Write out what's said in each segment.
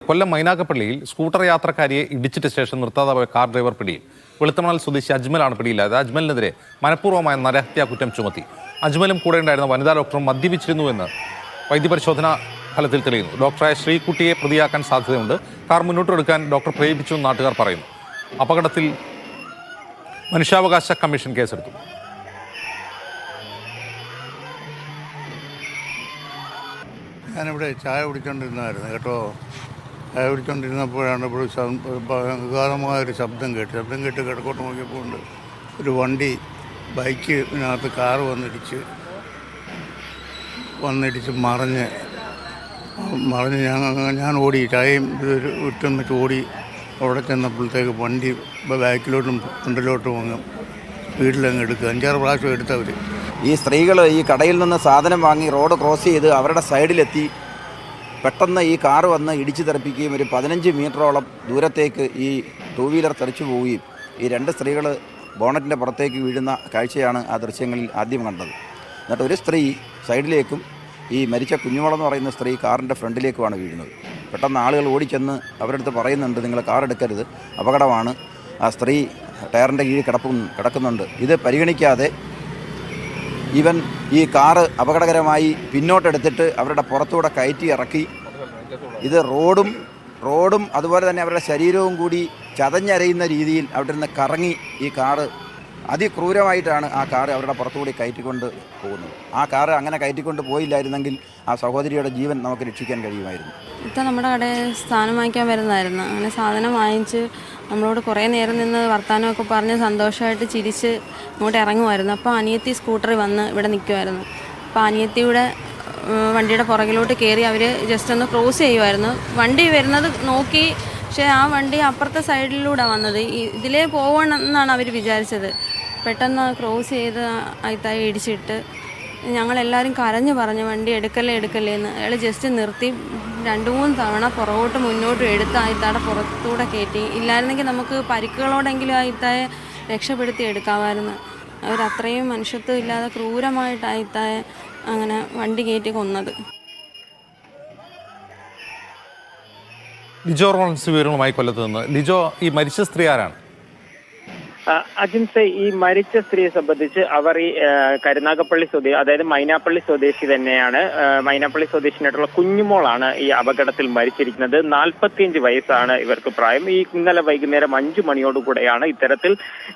കൊല്ലം മൈനാഗപ്പള്ളിയിൽ scooter യാത്രക്കാരിയെ ഇടിച്ചിട്ട ശേഷം നിർത്താതെ പോയ കാർ ഡ്രൈവർ പിടിയിൽ. വെളുത്തമണൽ സ്വദേശി അജ്മലാണ് പിടിയിലായത്. അജ്മലിനെതിരെ മനഃപൂർവ്വമായ നരഹത്യാ കുറ്റം ചുമത്തി. അജ്മലും കൂടെ ഉണ്ടായിരുന്ന വനിതാ ഡോക്ടറും മദ്യപിച്ചിരുന്നുവെന്ന് വൈദ്യപരിശോധനാ ഫലത്തിൽ തെളിയുന്നു. ഡോക്ടറായ ശ്രീകുട്ടിയെ പ്രതിയാക്കാൻ സാധ്യതയുണ്ട്. കാർ മുന്നോട്ടെടുക്കാൻ ഡോക്ടർ പ്രേരിപ്പിച്ചുവെന്ന് നാട്ടുകാർ പറയുന്നു. അപകടത്തിൽ മനുഷ്യാവകാശ കമ്മീഷൻ കേസെടുത്തു. ഞാനിവിടെ ചായ കുടിച്ചുകൊണ്ടിരുന്നായിരുന്നു കേട്ടോ. ചായ കുടിച്ചുകൊണ്ടിരുന്നപ്പോഴാണ് ഇവിടെ വികാരമായൊരു ശബ്ദം കേട്ട് കിടക്കോട്ട് നോക്കിയപ്പോൾ ഉണ്ട് ഒരു വണ്ടി ബൈക്കിനകത്ത് കാറ് വന്നിടിച്ച് മറിഞ്ഞ് ഞാൻ ഓടി ചായയും ഇതൊരു വിട്ടും വെച്ച് ഓടി. അവിടെ ചെന്നപ്പോഴത്തേക്ക് വണ്ടി ബാക്കിലോട്ടും ഫ്രണ്ടിലോട്ടും അങ്ങ് വീട്ടിലങ്ങ് എടുക്കുക. 5-6 പ്രാവശ്യം എടുത്തവർ. ഈ സ്ത്രീകൾ ഈ കടയിൽ നിന്ന് സാധനം വാങ്ങി റോഡ് ക്രോസ് ചെയ്ത് അവരുടെ സൈഡിലെത്തി പെട്ടെന്ന് ഈ കാറ് വന്ന് ഇടിച്ചു തെറിപ്പിക്കുകയും ഒരു 15 മീറ്ററോളം ദൂരത്തേക്ക് ഈ ടൂ വീലർ തെറിച്ചു പോവുകയും ഈ 2 സ്ത്രീകൾ ബോണറ്റിൻ്റെ പുറത്തേക്ക് വീഴുന്ന കാഴ്ചയാണ് ആ ദൃശ്യങ്ങളിൽ ആദ്യം കണ്ടത്. എന്നിട്ട് ഒരു സ്ത്രീ സൈഡിലേക്കും ഈ മരിച്ച കുഞ്ഞുമോളെന്ന് പറയുന്ന സ്ത്രീ കാറിൻ്റെ ഫ്രണ്ടിലേക്കുമാണ് വീഴുന്നത്. പെട്ടെന്ന് ആളുകൾ ഓടിച്ചെന്ന് അവരുടെ അടുത്ത് പറയുന്നുണ്ട്, നിങ്ങൾ കാർ എടുക്കരുത്, അപകടമാണ്. ആ സ്ത്രീ ടയറിൻ്റെ കീഴിൽ കിടക്കുന്നുണ്ട്. ഇത് പരിഗണിക്കാതെ ഇവൻ ഈ കാറ് അപകടകരമായി പിന്നോട്ടെടുത്തിട്ട് അവരുടെ പുറത്തൂടെ കയറ്റി ഇറക്കി. ഇത് റോഡും അതുപോലെ തന്നെ അവരുടെ ശരീരവും കൂടി ചതഞ്ഞരയുന്ന രീതിയിൽ അവിടെ നിന്ന് കറങ്ങി ഈ കാറ് അതിക്രൂരമായിട്ടാണ് ആ കാറ് അവരുടെ പുറത്തുകൂടി കയറ്റിക്കൊണ്ട് പോകുന്നത്. ആ കാറ് അങ്ങനെ കയറ്റിക്കൊണ്ട് പോയില്ലായിരുന്നെങ്കിൽ ആ സഹോദരിയുടെ ജീവൻ നമുക്ക് രക്ഷിക്കാൻ കഴിയുമായിരുന്നു. ഇപ്പം നമ്മുടെ കടയിൽ സാധനം വാങ്ങിക്കാൻ വരുന്നതായിരുന്നു. അങ്ങനെ സാധനം വാങ്ങിച്ച് നമ്മളോട് കുറേ നേരം നിന്ന് വർത്തമാനമൊക്കെ പറഞ്ഞ് സന്തോഷമായിട്ട് ചിരിച്ച് ഇങ്ങോട്ട് ഇറങ്ങുമായിരുന്നു. അപ്പോൾ അനിയത്തി സ്കൂട്ടറിൽ വന്ന് ഇവിടെ നിൽക്കുമായിരുന്നു. അപ്പോൾ അനിയത്തിയുടെ വണ്ടിയുടെ പുറകിലോട്ട് കയറി അവർ ജസ്റ്റ് ഒന്ന് ക്രോസ് ചെയ്യുമായിരുന്നു. വണ്ടി വരുന്നത് നോക്കി, പക്ഷേ ആ വണ്ടി അപ്പുറത്തെ സൈഡിലൂടെ വന്നത്. ഇതിലേ പോകണമെന്നാണ് അവർ വിചാരിച്ചത്. പെട്ടെന്ന് ക്രോസ് ചെയ്ത് അയിത്തായി ഇടിച്ചിട്ട് ഞങ്ങളെല്ലാവരും കരഞ്ഞു പറഞ്ഞു വണ്ടി എടുക്കല്ലേ എന്ന്. അയാൾ ജസ്റ്റ് നിർത്തി 2-3 തവണ പുറകോട്ട് മുന്നോട്ടും എടുത്ത് അയിത്താടെ പുറത്തൂടെ കയറ്റി. ഇല്ലായിരുന്നെങ്കിൽ നമുക്ക് പരിക്കുകളോടെങ്കിലും അയിത്തായെ രക്ഷപ്പെടുത്തി എടുക്കാമായിരുന്നു. അവരത്രയും മനുഷ്യത്വം ഇല്ലാതെ ക്രൂരമായിട്ട് അയിത്തായെ അങ്ങനെ വണ്ടി കയറ്റി കൊന്നത്. ലിജോ റോളൻസ് വിവരങ്ങളുമായി കൊല്ലത്ത് നിന്ന്. ലിജോ, ഈ മരിച്ച സ്ത്രീ ആരാണ്? അജിൻസെ, ഈ മരിച്ച സ്ത്രീയെ സംബന്ധിച്ച് അവർ ഈ കരുനാഗപ്പള്ളി അതായത് മൈനാപ്പള്ളി സ്വദേശി തന്നെയാണ്. മൈനാപ്പള്ളി സ്വദേശിനായിട്ടുള്ള കുഞ്ഞുമോളാണ് ഈ അപകടത്തിൽ മരിച്ചിരിക്കുന്നത്. 45 വയസ്സാണ് ഇവർക്ക് പ്രായം. ഈ ഇന്നലെ വൈകുന്നേരം 5 മണിയോടുകൂടെയാണ് ഇത്തരത്തിൽ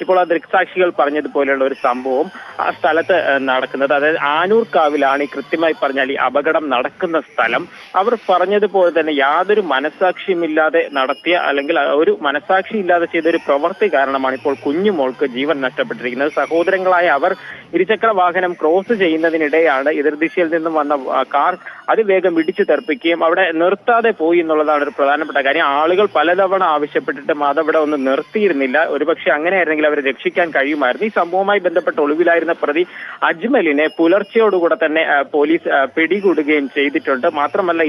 ഇപ്പോൾ ആ ദൃക്സാക്ഷികൾ പറഞ്ഞതുപോലെയുള്ള ഒരു സംഭവം ആ സ്ഥലത്ത് നടക്കുന്നത്. അതായത് ആനൂർക്കാവിലാണ് ഈ കൃത്യമായി പറഞ്ഞാൽ ഈ അപകടം നടക്കുന്ന സ്ഥലം. അവർ പറഞ്ഞതുപോലെ തന്നെ യാതൊരു മനസാക്ഷിയുമില്ലാതെ നടത്തിയ അല്ലെങ്കിൽ ഒരു മനസാക്ഷി ഇല്ലാതെ ചെയ്ത ഒരു പ്രവൃത്തി കാരണമാണ് ഇപ്പോൾ കുഞ്ഞുമോൾക്ക് ജീവൻ നഷ്ടപ്പെട്ടിരിക്കുന്നത്. സഹോദരങ്ങളായ അവർ ഇരുചക്ര വാഹനം ക്രോസ് ചെയ്യുന്നതിനിടെയാണ് എതിർദിശയിൽ നിന്നും വന്ന കാർ അതിവേഗം ഇടിച്ചു തെറിപ്പിക്കുകയും അവിടെ നിർത്താതെ പോയി എന്നുള്ളതാണ് ഒരു പ്രധാനപ്പെട്ട കാര്യം. ആളുകൾ പലതവണ ആവശ്യപ്പെട്ടിട്ടും അതവിടെ ഒന്ന് നിർത്തിയിരുന്നില്ല. ഒരുപക്ഷെ അങ്ങനെയായിരുന്നെങ്കിൽ അവരെ രക്ഷിക്കാൻ കഴിയുമായിരുന്നു. ഈ സംഭവവുമായി ബന്ധപ്പെട്ട് ഒളിവിലായിരുന്ന പ്രതി അജ്മലിനെ പുലർച്ചയോടുകൂടെ തന്നെ പോലീസ് പിടികൂടുകയും ചെയ്തിട്ടുണ്ട്. മാത്രമല്ല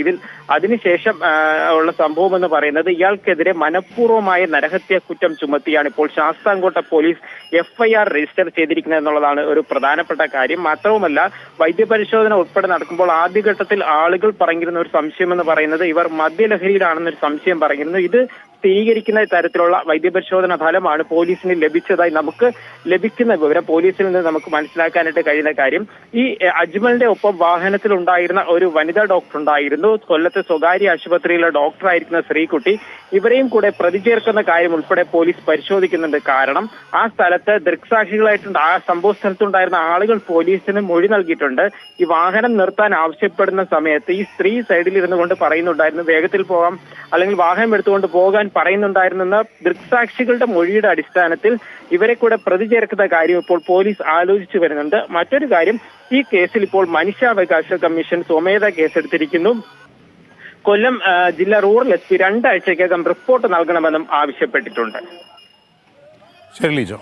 അതിനുശേഷം ഉള്ള സംഭവം എന്ന് പറയുന്നത് ഇയാൾക്കെതിരെ മനഃപൂർവ്വമായ നരഹത്യാ കുറ്റം ചുമത്തിയാണ് ഇപ്പോൾ ശാസ്താംകോട്ട പോലീസ് FIR രജിസ്റ്റർ ചെയ്തിരിക്കുന്നത് എന്നുള്ളതാണ് ഒരു പ്രധാനപ്പെട്ട കാര്യം. മാത്രവുമല്ല, വൈദ്യപരിശോധന ഉൾപ്പെടെ നടക്കുമ്പോൾ ആദ്യഘട്ടത്തിൽ ആളുകൾ പറഞ്ഞിരുന്ന ഒരു സംശയം എന്ന് പറയുന്നത് ഇവർ മദ്യലഹരിയിലാണെന്നൊരു സംശയം പറഞ്ഞിരുന്നു. ഇത് സ്ഥിരീകരിക്കുന്ന തരത്തിലുള്ള വൈദ്യപരിശോധന ഫലമാണ് പോലീസിന് ലഭിച്ചതായി നമുക്ക് ലഭിക്കുന്ന വിവരം. പോലീസിൽ നിന്ന് നമുക്ക് മനസ്സിലാക്കാനായിട്ട് കഴിയുന്ന കാര്യം, ഈ അജ്മലിന്റെ ഒപ്പം വാഹനത്തിൽ ഉണ്ടായിരുന്ന ഒരു വനിതാ ഡോക്ടർ ഉണ്ടായിരുന്നു. കൊല്ലത്തെ സ്വകാര്യ ആശുപത്രിയിലെ ഡോക്ടറായിരിക്കുന്ന ശ്രീകുട്ടി. ഇവരെയും കൂടെ പ്രതി ചേർക്കുന്ന കാര്യം ഉൾപ്പെടെ പോലീസ് പരിശോധിക്കുന്നുണ്ട്. കാരണം ആ സ്ഥലത്ത് ദൃക്സാക്ഷികളായിട്ടുണ്ട്. ആ സംഭവ സ്ഥലത്തുണ്ടായിരുന്ന ആളുകൾ പോലീസിന് മൊഴി നൽകിയിട്ടുണ്ട്. ഈ വാഹനം നിർത്താൻ ആവശ്യപ്പെടുന്ന സമയത്ത് ഈ സ്ത്രീ സൈഡിൽ ഇരുന്നു കൊണ്ട് പറയുന്നുണ്ടായിരുന്നു വേഗത്തിൽ പോകാം, അല്ലെങ്കിൽ വാഹനം എടുത്തുകൊണ്ട് പോകാൻ പറയുന്നുണ്ടായിരുന്നെന്ന ദൃക്സാക്ഷികളുടെ മൊഴിയുടെ അടിസ്ഥാനത്തിൽ ഇവരെ കൂടെ പ്രതി ചേർക്കുന്ന കാര്യം ഇപ്പോൾ പോലീസ് ആലോചിച്ചു വരുന്നുണ്ട്. മറ്റൊരു കാര്യം, ഈ കേസിൽ ഇപ്പോൾ മനുഷ്യാവകാശ കമ്മീഷൻ സ്വമേധ കേസെടുത്തിരിക്കുന്നു. കൊല്ലം ജില്ലാ റൂറൽ SP 2 ആഴ്ചയ്ക്കകം റിപ്പോർട്ട് നൽകണമെന്നും ആവശ്യപ്പെട്ടിട്ടുണ്ട്. ശരി ലിജോ.